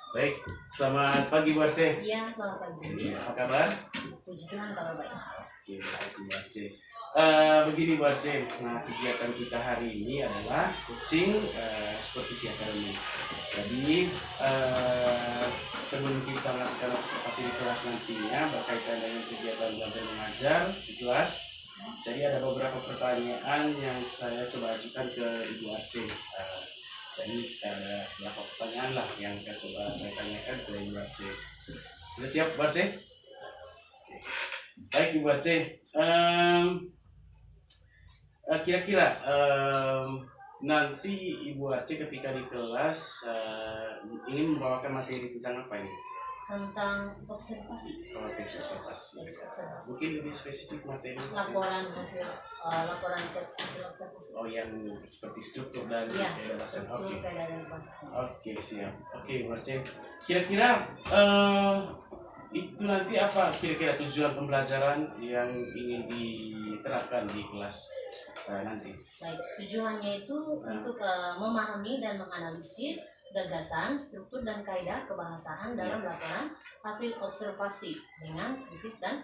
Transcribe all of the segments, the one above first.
Baik, selamat pagi Bu Aceh. Iya, selamat pagi. Apa kabar? Puji Tuhan kalau baik. Oke, baik Bu Aceh. Begini Bu Aceh, nah kegiatan kita hari ini adalah coaching supervisi akademik. Jadi sebelum kita melakukan observasi di kelas nantinya berkaitan dengan kegiatan belajar mengajar di kelas, jadi ada beberapa pertanyaan yang saya coba ajukan ke Ibu Aceh. Jadi ada beberapa pertanyaan lah yang akan coba saya tanyakan ke Ibu Aceh. Sudah siap Bu Aceh? Baik Ibu Aceh. Kira-kira nanti Ibu Aceh ketika di kelas ingin membawakan materi tentang apa ini? Tentang observasi. Oh, teks observasi. Mungkin lebih spesifik materi. Laporan teks hasil observasi. Oh, yang seperti struktur dan Iya, kebebasan. struktur Oke. dan bahasa. Oke, siap. Oke, Ibu Aceh. Kira-kira itu nanti apa kira-kira tujuan pembelajaran yang ingin diterapkan di kelas nanti? Baik, tujuannya itu untuk memahami dan menganalisis gagasan, struktur dan kaidah kebahasaan dalam laporan hasil observasi dengan kritis dan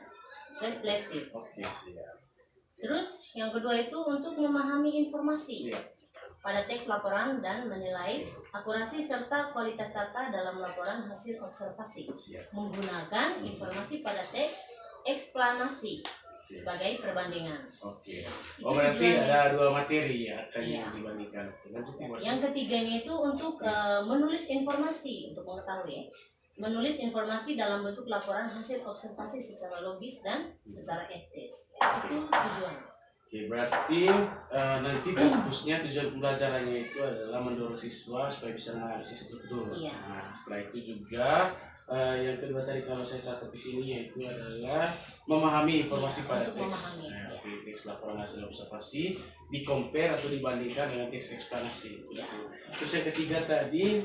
reflektif. Oke, siap. Terus yang kedua itu untuk memahami informasi pada teks laporan dan menilai akurasi serta kualitas data dalam laporan hasil observasi menggunakan informasi pada teks eksplanasi sebagai perbandingan. Oke. Oh, berarti ada dua materi ya akan dibandingkan. Yang ketiganya itu untuk menulis informasi untuk mengetahui menulis informasi dalam bentuk laporan hasil observasi secara logis dan secara etis. Itu tujuannya. Oke, berarti nanti fokusnya tujuan pembelajarannya itu adalah mendorong siswa supaya bisa menganalisis struktur. Iya. Nah, setelah itu juga yang kedua tadi kalau saya catat di sini yaitu adalah memahami informasi pada teks. Teks laporan hasil observasi di-compare atau dibandingkan dengan teks eksplanasi. Iya. Terus yang ketiga tadi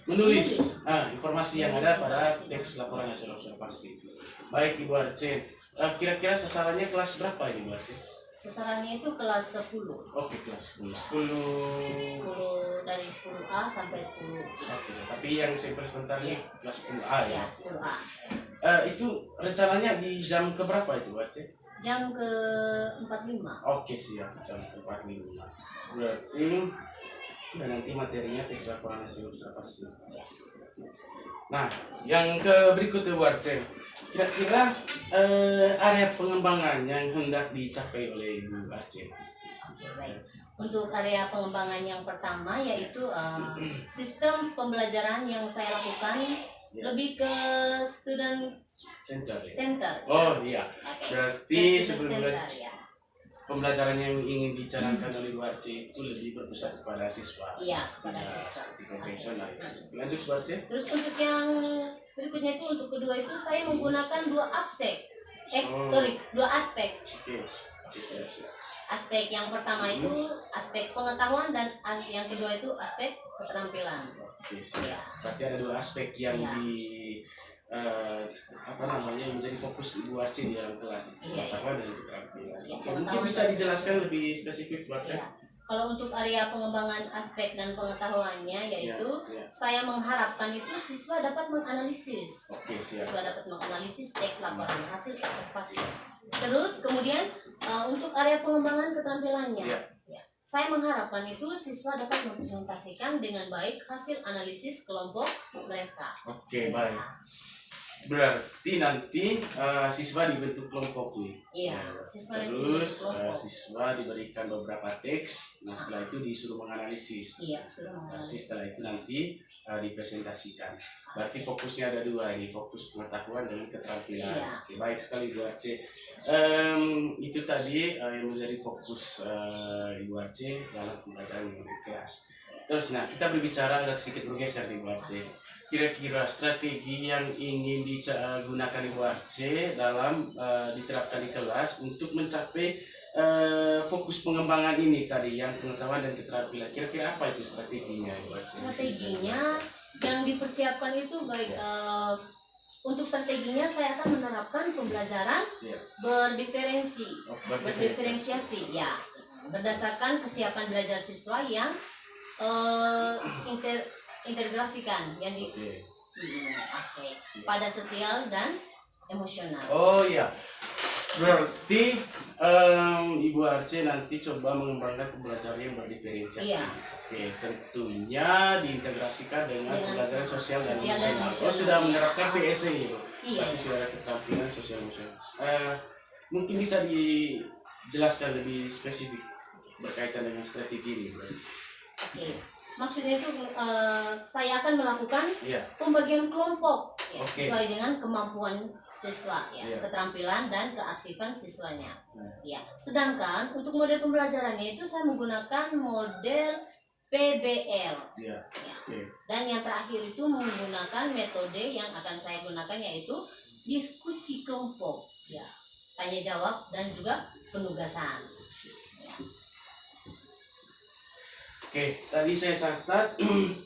menulis informasi yang ada pada teks laporan hasil observasi. Baik Ibu Aceh. Kira-kira sasarannya kelas berapa ini Bu Aceh? Sasarannya itu kelas 10. Oke, kelas 10. 10 dari 10A sampai 10. Oke, tapi yang sampel sebentar ini kelas 10A ya. 10A. Itu rencananya di jam keberapa itu Bu Aceh? Jam ke 45. Oke, siap, jam ke 45. Berarti nanti materinya teks laporan hasil observasi. Nah, yang berikutnya Bu Aceh. Kira-kira area pengembangan yang hendak dicapai oleh Ibu Aceh. Oke, baik. Untuk area pengembangan yang pertama yaitu sistem pembelajaran yang saya lakukan lebih ke student center. Oh iya. Berarti sebelum pembelajaran yang ingin dicanangkan oleh Bu Aceh itu lebih berpusat kepada siswa. Iya, kepada siswa. Seperti konvensional. Lanjut Bu Aceh. Terus untuk yang berikutnya itu untuk kedua itu saya menggunakan dua aspek. Dua aspek. Oke. Siap. Aspek yang pertama itu aspek pengetahuan dan yang kedua itu aspek keterampilan. Oke, siap. Berarti ada dua aspek yang menjadi fokus Ibu Aceh di dalam kelas, pengetahuan dan keterampilan. Mungkin bisa dijelaskan lebih spesifik Bu Aceh? Kalau untuk area pengembangan aspek dan pengetahuannya yaitu saya mengharapkan itu siswa dapat menganalisis. Siswa dapat menganalisis teks laporan hasil observasi. Terus kemudian untuk area pengembangan keterampilannya, saya mengharapkan itu siswa dapat mempresentasikan dengan baik hasil analisis kelompok mereka. Oke, baik. Berarti nanti siswa dibentuk kelompok nih. Iya, terus siswa diberikan beberapa teks. Nah, setelah itu disuruh menganalisis. Iya, suruh menganalisis. Berarti setelah itu nanti dipresentasikan. Berarti fokusnya ada dua ini, fokus pengetahuan dan keterampilan. Iya. Oke, baik sekali Bu Aceh. Itu tadi yang menjadi fokus Ibu Aceh dalam pembelajaran di kelas. Terus, nah kita berbicara agak sedikit bergeser di Bu Aceh. Kira-kira strategi yang ingin digunakan Ibu Aceh dalam diterapkan di kelas untuk mencapai fokus pengembangan ini tadi yang pengetahuan dan keterampilan. Kira-kira apa itu strateginya Ibu Aceh? Strateginya yang dipersiapkan itu baik untuk strateginya saya akan menerapkan pembelajaran berdiferensiasi berdasarkan kesiapan belajar siswa yang diintegrasikan yang di pada sosial dan emosional. Oh iya, berarti Ibu Arce nanti coba mengembangkan pembelajaran yang berdiferensiasi. Iya. Oke, tentunya diintegrasikan dengan pembelajaran sosial dan emosional. Oh, sudah iya. menerapkan PSE. Iya. Berarti sudah ada keterampilan sosial emosional. Mungkin bisa dijelaskan lebih spesifik berkaitan dengan strategi ini. Oke. Maksudnya itu saya akan melakukan Iya. pembagian kelompok ya, Oke. sesuai dengan kemampuan siswa ya, Iya. keterampilan dan keaktifan siswanya. Iya. Ya. Sedangkan untuk model pembelajarannya itu saya menggunakan model PBL. Iya. Ya. Oke. Dan yang terakhir itu menggunakan metode yang akan saya gunakan yaitu diskusi kelompok, ya, tanya jawab dan juga penugasan. Ya. Oke, tadi saya catat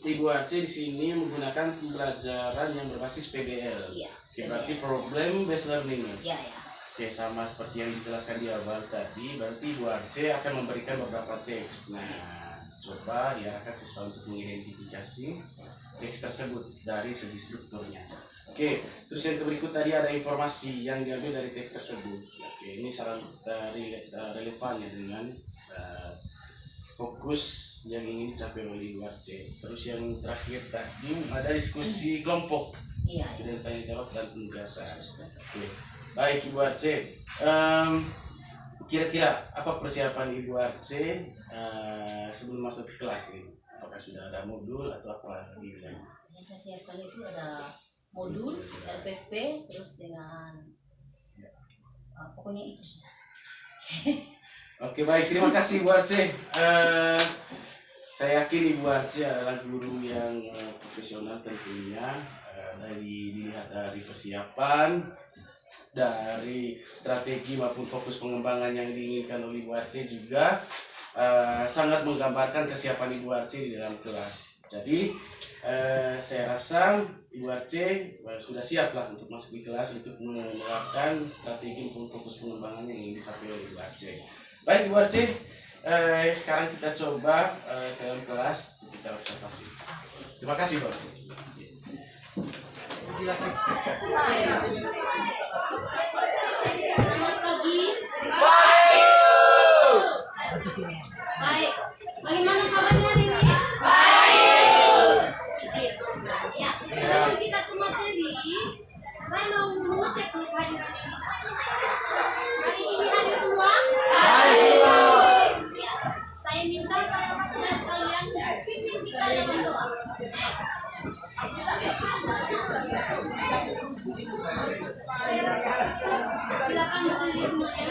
Ibu Arce di sini menggunakan pembelajaran yang berbasis PBL. Iya. Oke, berarti problem based learning. Ya, ya. Oke, sama seperti yang dijelaskan di awal tadi, berarti Ibu Arce akan memberikan beberapa teks. Nah, coba diarahkan siswa untuk mengidentifikasi teks tersebut dari segi strukturnya. Oke, terus yang berikut tadi ada informasi yang diambil dari teks tersebut. Oke, ini sangat relevan ya dengan fokus yang ingin dicapai oleh Ibu Arce. Terus yang terakhir tadi ada diskusi kelompok. Iya. Tidak tanya jawab dan penugasan. Oke. Baik Ibu Arce, kira-kira apa persiapan Ibu Arce sebelum masuk ke kelas ini? Apakah sudah ada modul atau apa lagi? Yang saya siapkan itu ada modul RPP terus dengan pokoknya itu sudah. Oke, baik, terima kasih Ibu Arce. Saya yakin Ibu Arce adalah guru yang profesional tentunya. Dilihat dari persiapan, dari strategi maupun fokus pengembangan yang diinginkan oleh Ibu Arce juga sangat menggambarkan kesiapan Ibu Arce di dalam kelas. Jadi saya rasa Ibu Arce sudah siap lah untuk masuk di kelas untuk menerapkan strategi maupun fokus pengembangan yang ingin dicapai oleh Ibu Arce. Baik Ibu Arce, sekarang kita coba ke dalam kelas untuk kita observasi. Terima kasih Ibu Arce. Selamat pagi. Baik. Bagaimana kabarnya hari ini? Baik. Ya, sebelum kita ke materi, saya mau mengecek kehadiran ini. Hari ini hadir semua? Hadir. Ya, saya minta salah satu dari kalian pimpin kita dalam doa. Silakan berdiri semuanya.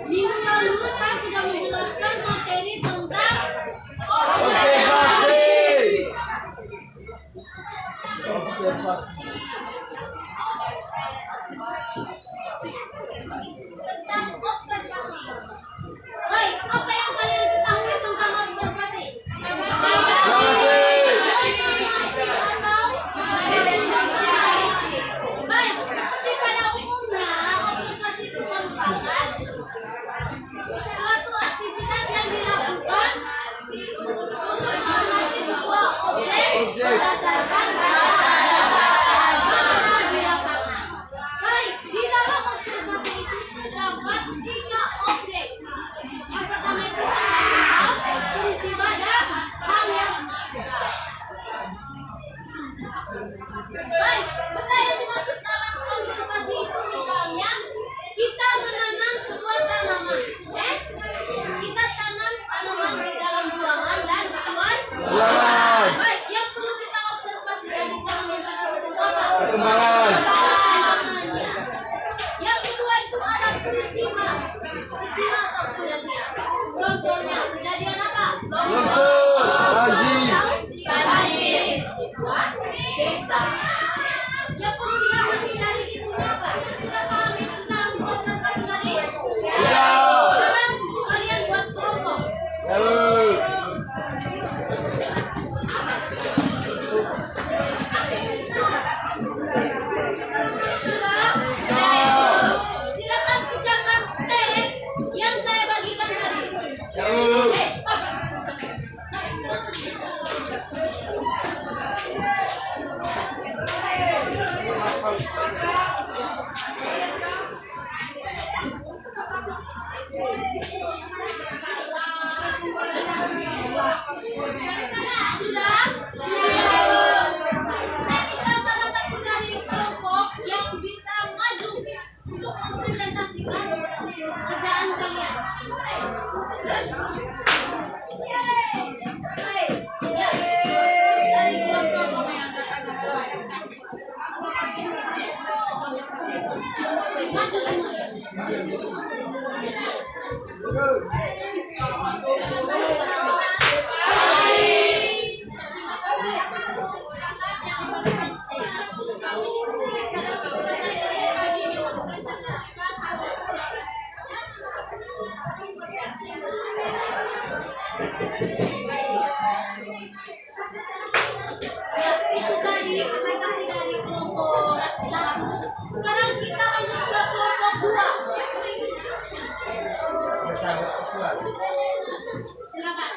Minggu lalu saya sudah menjelaskan materi tentang observasi. Tentang observasi. Baik, apa yang kalian ketahui tentang observasi? Baik, seperti pada umumnya observasi itu merupakan suatu aktivitas yang dilakukan Haji sebuah desa. Yang perlu diamati dari itunya apa? Sudah pahami tentang konsentrasi tadi? Sekarang kalian buat kelompok. Sudah? Silakan kerjakan teks yang saya bagikan tadi. Sudah? Saya minta salah satu dari kelompok yang bisa maju untuk mempresentasikan kerjaan kalian. Ya, dari kelompok maju semua. Ya, itu tadi presentasi dari kelompok 1. Sekarang kita lanjut ke kelompok 2. Silakan.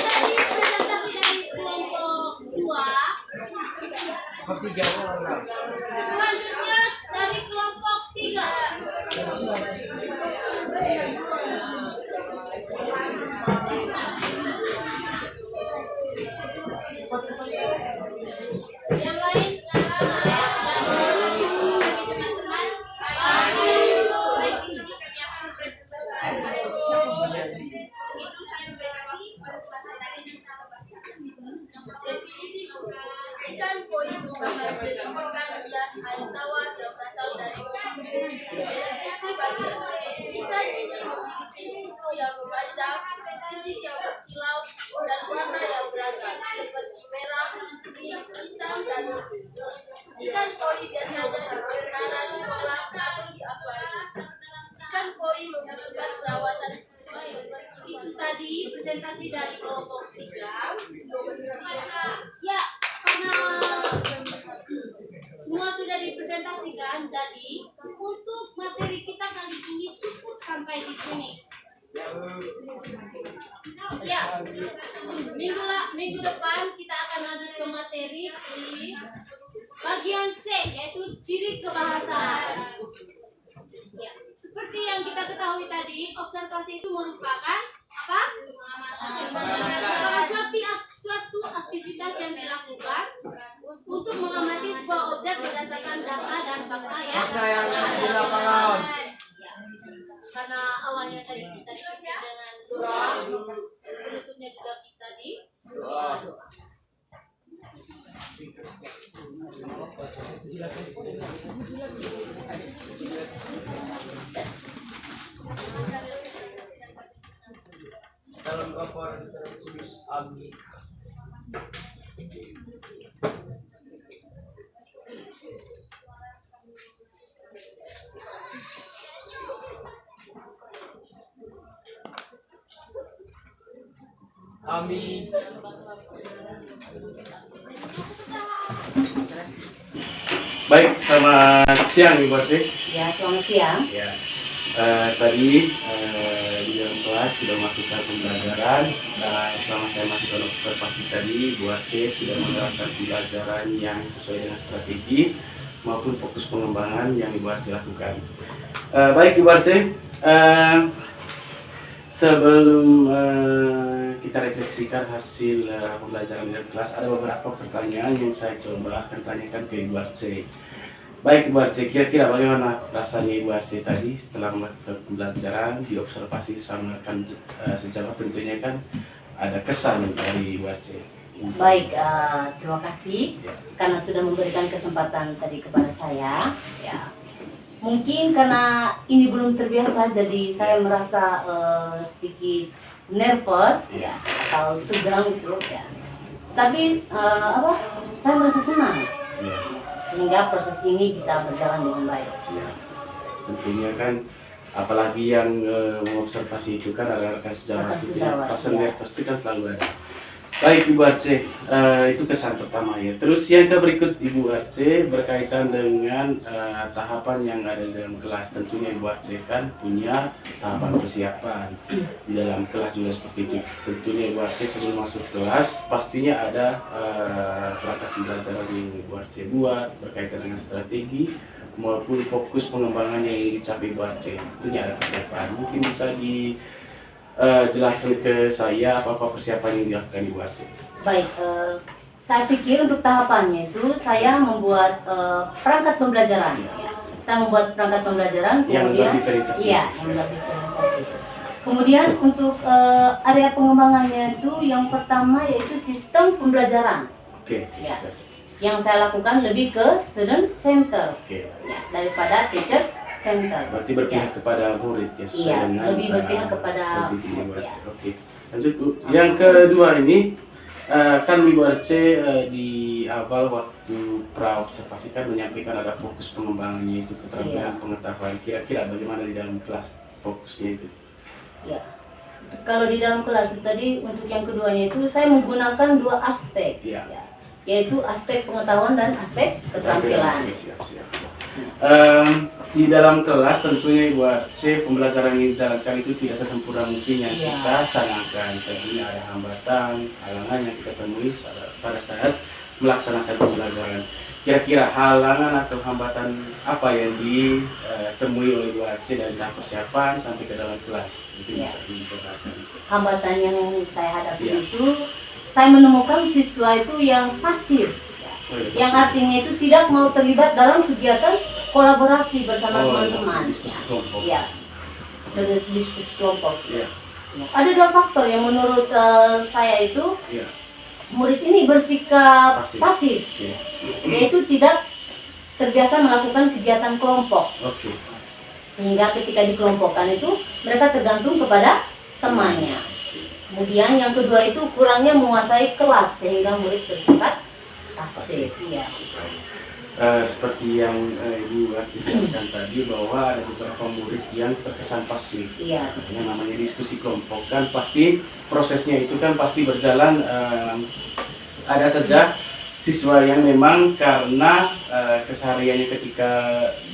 Tadi presentasi dari kelompok 2. Selanjutnya dari kelompok 3. Yang lain baik, di sini kami akan mempresentasikan itu saya memberikan definisi ikan koi merupakan jenis ikan hias air tawar yang berasal dari deskripsi bagian. Ikan ini memiliki tubuh yang memanjang, sisik yang berkilau, dan warna yang beragam seperti merah, pink, hitam, dan putih. Ikan koi biasanya dipelihara di kolam atau di akuarium. Ikan koi membutuhkan perawatan khusus seperti itu tadi presentasi dari kelompok 3. Ya, karena semua sudah dipresentasikan, jadi untuk materi kita kali ini cukup sampai di sini. Ya, minggu depan kita akan lanjut ke materi di bagian C, yaitu ciri kebahasaan. Ya, seperti yang kita ketahui tadi, observasi itu merupakan apa? Suatu aktivitas yang dilakukan untuk mengamati sebuah objek berdasarkan data dan fakta yang ada di lapangan. Ya, karena awalnya tadi kita dikasih dengan doa, penutupnya juga kita di doa. Dalam laporan tertulis Abi. Amin. Baik, selamat siang Ibu Arsi. Ya, selamat siang. Ya, tadi di dalam kelas sudah melakukan pembelajaran dan selama saya melakukan observasi tadi, Bu Arsi sudah menerapkan pembelajaran yang sesuai dengan strategi maupun fokus pengembangan yang Ibu Arsi lakukan. Baik Ibu Arsi, sebelum kita refleksikan hasil pembelajaran di dalam kelas, ada beberapa pertanyaan yang saya coba akan tanyakan ke Ibu Arce. Baik Ibu Arce, kira-kira bagaimana rasanya Ibu Arce tadi setelah melakukan pembelajaran, diobservasi sama rekan sejawat, tentunya kan ada kesan dari Ibu Arce. Baik, terima kasih karena sudah memberikan kesempatan tadi kepada saya. Ya, mungkin karena ini belum terbiasa, jadi saya merasa sedikit nervous, ya, atau tegang gitu, ya. Tapi saya merasa senang, sehingga proses ini bisa berjalan dengan baik. Ya, tentunya kan, apalagi yang mengobservasi itu kan adalah rekan sejawat, rasa nervous itu kan selalu ada. Baik Ibu Arce, itu kesan pertama ya. Terus yang berikut Ibu Arce berkaitan dengan tahapan yang ada di dalam kelas. Tentunya Ibu Arce kan punya tahapan persiapan di dalam kelas juga seperti itu. Tentunya Ibu Arce sebelum masuk kelas pastinya ada perangkat pembelajaran yang Ibu Arce buat berkaitan dengan strategi maupun fokus pengembangan yang ingin dicapai Ibu Arce. Tentunya ada persiapan. Mungkin bisa jelaskan ke saya apa persiapan yang dilakukan Ibu Arce. Baik, saya pikir untuk tahapannya itu saya membuat perangkat pembelajaran. Ya. Saya membuat perangkat pembelajaran, kemudian yang berdiferensiasi. Kemudian untuk area pengembangannya itu yang pertama yaitu sistem pembelajaran. Oke. Ya. Yang saya lakukan lebih ke student center, ya, daripada teacher center. Berarti berpihak kepada murid ya, sesuai dengan lebih berpihak kepada ya. Oke, lanjut Bu. Yang kedua ini kan Ibu Arce di awal waktu pra-observasi kan menyampaikan ada fokus pengembangannya itu keterampilan pengetahuan. Kira-kira bagaimana di dalam kelas fokusnya itu? Ya, kalau di dalam kelas itu tadi untuk yang keduanya itu saya menggunakan dua aspek, yaitu aspek pengetahuan dan aspek keterampilan. Siap. Di dalam kelas tentunya Ibu Arce pembelajaran yang dijalankan itu tidak sesempurna mungkin yang kita canangkan. Tentunya ada hambatan, halangan yang kita temui pada saat melaksanakan pembelajaran. Kira-kira halangan atau hambatan apa yang ditemui oleh Ibu Arce dari tahap persiapan sampai ke dalam kelas? Itu bisa diceritakan. Hambatan yang saya hadapi itu saya menemukan siswa itu yang pasif. Yang artinya itu tidak mau terlibat dalam kegiatan kolaborasi bersama teman-teman. Diskusi kelompok. Ya, diskusi kelompok. Ada dua faktor yang menurut saya itu murid ini bersikap pasif, yaitu tidak terbiasa melakukan kegiatan kelompok. Sehingga ketika dikelompokkan itu mereka tergantung kepada temannya. Kemudian yang kedua itu kurangnya menguasai kelas sehingga murid bersifat pasif. Seperti yang Ibu Arce jelaskan tadi bahwa ada beberapa murid yang terkesan pasif. Yang namanya diskusi kelompok kan pasti prosesnya itu kan pasti berjalan. Ada saja siswa yang memang karena kesehariannya ketika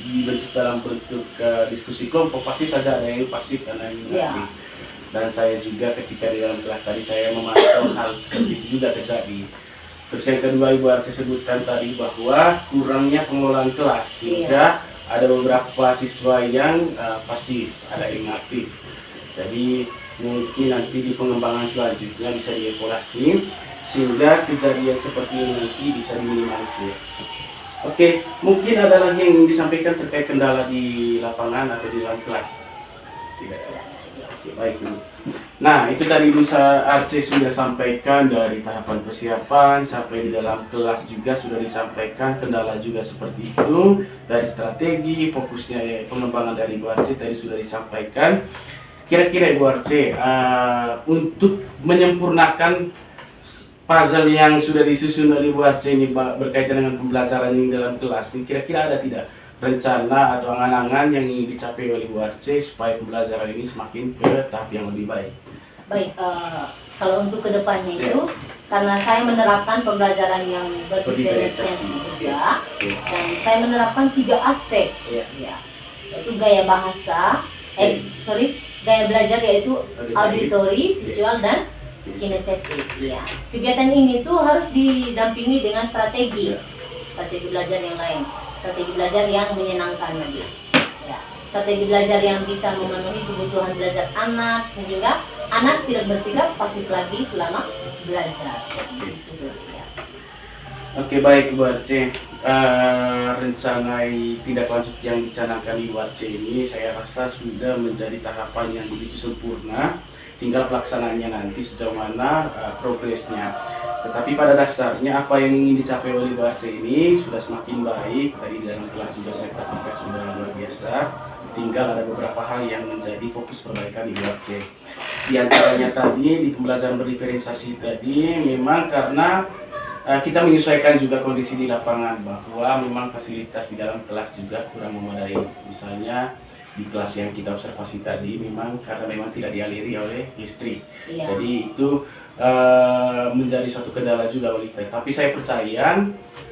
dibentuk dalam bentuk diskusi kelompok pasti saja ada yang pasif dan ada yang aktif. Dan saya juga ketika di dalam kelas tadi saya memantau hal seperti itu juga terjadi. Terus yang kedua Ibu Arce sebutkan tadi bahwa kurangnya pengelolaan kelas sehingga ada beberapa siswa yang pasif, ada yang aktif. Jadi mungkin nanti di pengembangan selanjutnya bisa dievaluasi sehingga kejadian seperti ini nanti bisa diminimalisir. Oke, mungkin ada lagi yang disampaikan terkait kendala di lapangan atau di dalam kelas? Tidak ada. Baik. Nah, itu tadi Ibu Arce sudah sampaikan dari tahapan persiapan sampai di dalam kelas juga sudah disampaikan kendala juga seperti itu dari strategi fokusnya pengembangan dari Ibu Arce tadi sudah disampaikan. Kira-kira Ibu Arce untuk menyempurnakan puzzle yang sudah disusun oleh Ibu Arce ini berkaitan dengan pembelajaran ini dalam kelas, kira-kira ada tidak rencana atau angan-angan yang ingin dicapai oleh Ibu Arce supaya pembelajaran ini semakin ke tahap yang lebih baik? Baik, kalau untuk kedepannya itu karena saya menerapkan pembelajaran yang berdiferensiasi juga, dan saya menerapkan 3 aspek, yaitu gaya bahasa, gaya belajar yaitu auditori, visual dan kinestetik. Kegiatan ini tuh harus didampingi dengan strategi belajar yang lain. Strategi belajar yang menyenangkan lagi. strategi belajar yang bisa memenuhi kebutuhan belajar anak sehingga anak tidak bersikap pasif lagi selama belajar. Oke, baik Ibu Arce. Rencana tindak lanjut yang dicanangkan Ibu Arce ini saya rasa sudah menjadi tahapan yang begitu sempurna. Tinggal pelaksanaannya nanti sejauh mana progresnya. Tetapi pada dasarnya apa yang ingin dicapai oleh Ibu Arce ini sudah semakin baik. Tadi dalam kelas juga saya perhatikan sudah luar biasa. Tinggal ada beberapa hal yang menjadi fokus perbaikan Ibu Arce. Di antaranya tadi di pembelajaran berdiferensiasi tadi memang karena kita menyesuaikan juga kondisi di lapangan bahwa memang fasilitas di dalam kelas juga kurang memadai. Misalnya di kelas yang kita observasi tadi memang karena memang tidak dialiri oleh listrik. Iya. Jadi itu menjadi suatu kendala juga bagi kita. Tapi saya percaya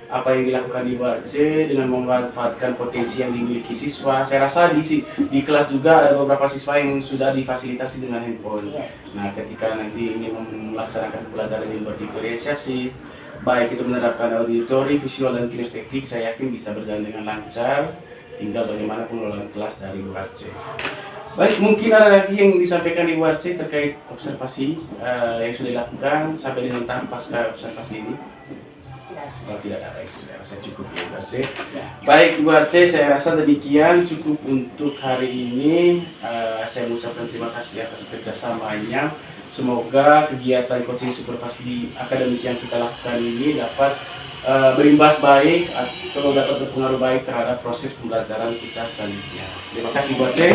apa yang dilakukan Ibu Arce dengan memanfaatkan potensi yang dimiliki siswa, saya rasa di kelas juga ada beberapa siswa yang sudah difasilitasi dengan handphone. Iya. Nah, ketika nanti ingin melaksanakan pembelajaran yang berdiferensiasi, baik itu menerapkan auditori, visual, dan kinestetik, saya yakin bisa berjalan dengan lancar. Tinggal bagaimana pengelolaan kelas dari Ibu Arce. Baik, mungkin ada lagi yang disampaikan Ibu Arce terkait observasi yang sudah dilakukan sampai dengan tahap pasca observasi ini. Kalau tidak ada, baik, saya rasa cukup ya Ibu Arce. Baik Ibu Arce, saya rasa demikian cukup untuk hari ini. Saya mengucapkan terima kasih atas kerjasamanya. Semoga kegiatan coaching supervisi akademik yang kita lakukan ini dapat berimbas baik atau dapat berpengaruh baik terhadap proses pembelajaran kita selanjutnya. Terima kasih Ibu Arce.